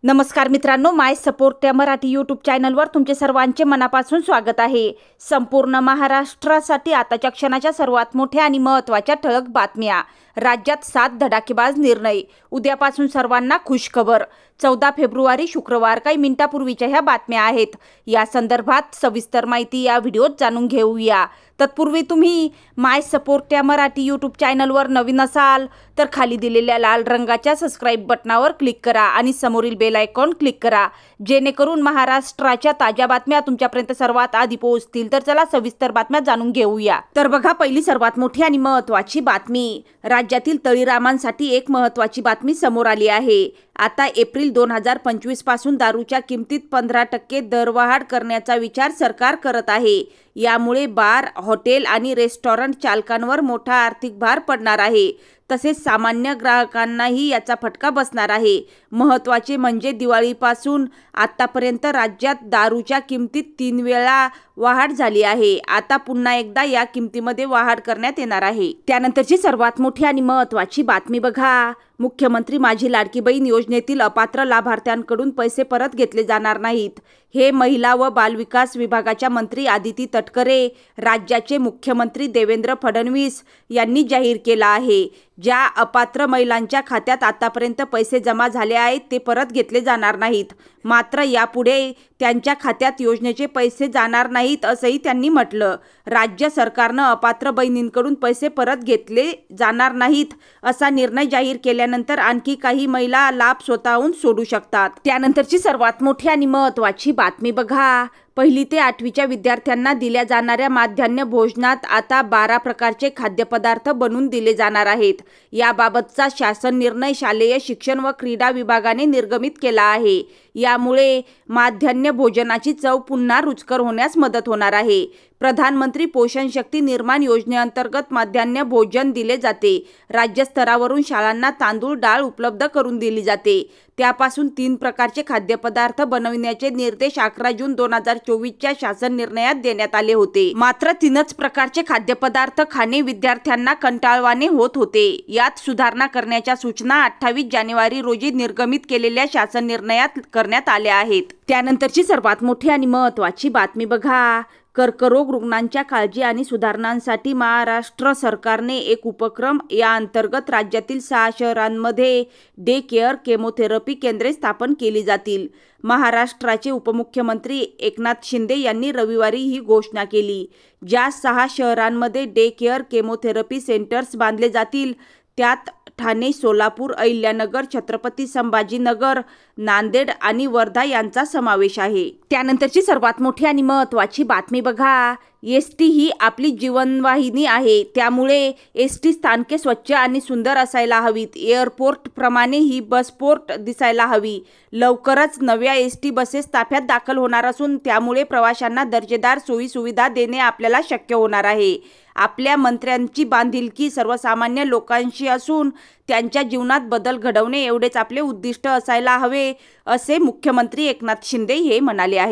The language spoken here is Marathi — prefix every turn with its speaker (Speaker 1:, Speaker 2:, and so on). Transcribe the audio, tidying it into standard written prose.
Speaker 1: नमस्कार मित्रांनो, माय सपोर्ट या मराठी यूट्यूब चॅनलवर तुमचे सर्वांचे मनापासून स्वागत आहे। संपूर्ण महाराष्ट्रासाठी आताच्या क्षणाच्या सर्वात मोठ्या आणि महत्त्वाच्या ठळक बातम्या। राज्यात 7 धडाकेबाज निर्णय। उद्यापासून सर्वांना खुशखबर। 14 फेब्रुवारी शुक्रवार काही मिनिटापूर्वीच्या ह्या बातम्या आहेत। या संदर्भात सविस्तर माहिती या व्हिडिओत जाणून घेऊया। तत्पूर्वी तुम्ही माय सपोर्ट या मराठी यूट्यूब चॅनलवर नवीन असाल तर खाली दिलेल्या लाल रंगाच्या सबस्क्राइब बटनावर क्लिक करा आणि समोरील बेल आयकॉन क्लिक करा, जेणेकरून महाराष्ट्राच्या ताज्या बातम्या तुमच्यापर्यंत सर्वात आधी पोहोचतील। तर चला सविस्तर बातम्या जाणून घेऊया। तर बघा, पहिली सर्वात मोठी आणि महत्त्वाची बातमी। राज्यातील तळीरामांसाठी एक महत्त्वाची बातमी समोर आली आहे। आता एप्रिल 2025 पासून दारूच्या किमतीत 15% दरवाढ करण्याचा विचार सरकार करत आहे। यामुळे बार, हॉटेल आणि रेस्टॉरंट चालकांवर मोठा आर्थिक भार पडणार आहे। तसेच सामान्य ग्राहकांनाही याचा फटका बसणार आहे। महत्त्वाचे म्हणजे दिवाळीपासून आतापर्यंत राज्यात दारूच्या किमतीत 3 वेळा वाढ झाली आहे। आता पुन्हा एकदा या किमतीमध्ये वाढ करण्यात येणार आहे। त्यानंतरची सर्वात मोठी आणि महत्त्वाची बातमी बघा। मुख्यमंत्री माझी लाडकी बहीण योजनेतील अपात्र लाभार्थ्यांकडून पैसे परत घेतले जाणार नाहीत। हे महिला व बालविकास विभागाच्या मंत्री आदिती तटकरे, राज्याचे मुख्यमंत्री देवेंद्र फडणवीस यांनी जाहीर केला आहे। ज्या अपात्र महिलांच्या खात्यात आतापर्यंत पैसे जमा झाले आहेत ते परत घेतले जाणार नाहीत। मात्र यापुढे त्यांच्या खात्यात योजनेचे पैसे जाणार नाहीत असंही त्यांनी म्हटलं। राज्य सरकारनं अपात्र बहिणींकडून पैसे परत घेतले जाणार नाहीत असा निर्णय जाहीर केल्यानंतर आणखी काही महिला लाभ स्वतःहून सोडू शकतात। त्यानंतरची सर्वात मोठी आणि महत्त्वाची बातमी बघा। 1ली ते 8वीच्या विद्यार्थ्यांना दिल्या जाणाऱ्या माध्यान्ह भोजनात आता 12 प्रकारचे खाद्यपदार्थ बनवून दिले जाणार आहेत। याबाबतचा शासन निर्णय शालेय शिक्षण व क्रीडा विभागाने निर्गमित केला आहे। यामुळे माध्यान्ह भोजनाची चव पुन्हा रुचकर होण्यास मदत होणार आहे। प्रधानमंत्री पोषण शक्ती निर्माण योजनेअंतर्गत माध्यान्ह भोजन दिले जाते। राज्य स्तरावरून शाळांना तांदूळ डाळ उपलब्ध करून दिली जाते। त्यापासून 3 प्रकारचे खाद्यपदार्थ बनविण्याचे निर्देश 11 जून 2024च्या शासन निर्णयात देण्यात आले होते। मात्र 3च प्रकारचे खाद्यपदार्थ खाणे विद्यार्थ्यांना कंटाळवाणे होत होते। यात सुधारणा करण्याच्या सूचना 28 जानेवारी रोजी निर्गमित केलेल्या शासन निर्णयात करण्यात आल्या आहेत। त्यानंतरची सर्वात मोठी आणि महत्त्वाची बातमी बघा। कर्करोग रुग्णांच्या काळजी आणि सुधारणांसाठी महाराष्ट्र सरकारने एक उपक्रम या अंतर्गत राज्यातील 6 शहरांमध्ये डे केअर केमोथेरपी केंद्रे स्थापन केली जातील। महाराष्ट्राचे उपमुख्यमंत्री एकनाथ शिंदे यांनी रविवारी ही घोषणा केली। ज्या 6 शहरांमध्ये डे केअर केमोथेरपी सेंटर्स बांधले जातील त्यात ठाणे, सोलापूर, अहिल्यानगर, छत्रपती संभाजीनगर, नांदेड आणि वर्धा यांचा समावेश आहे। त्यानंतरची सर्वात मोठी आणि महत्त्वाची बातमी बघा। एसटी ही आपली जीवनवाहिनी आहे, त्यामुळे एसटी स्थानके स्वच्छ आणि सुंदर असायला हवीत। एअरपोर्ट प्रमाणे ही बसपोर्ट दिसायला हवी। लवकरच नव्या एसटी बसेस ताफ्यात दाखल होणार असून त्यामुळे प्रवाशांना दर्जेदार सोयी सुविधा देणे आपल्याला शक्य होणार आहे। आपल्या मंत्र्यांची बांधिलकी सर्वसामान्य लोकांशी असून त्यांच्या जीवनात बदल घडवणे एवढेच आपले उद्दिष्ट असायला हवे, असे मुख्यमंत्री एकनाथ शिंदे हे म्हणाले आहे।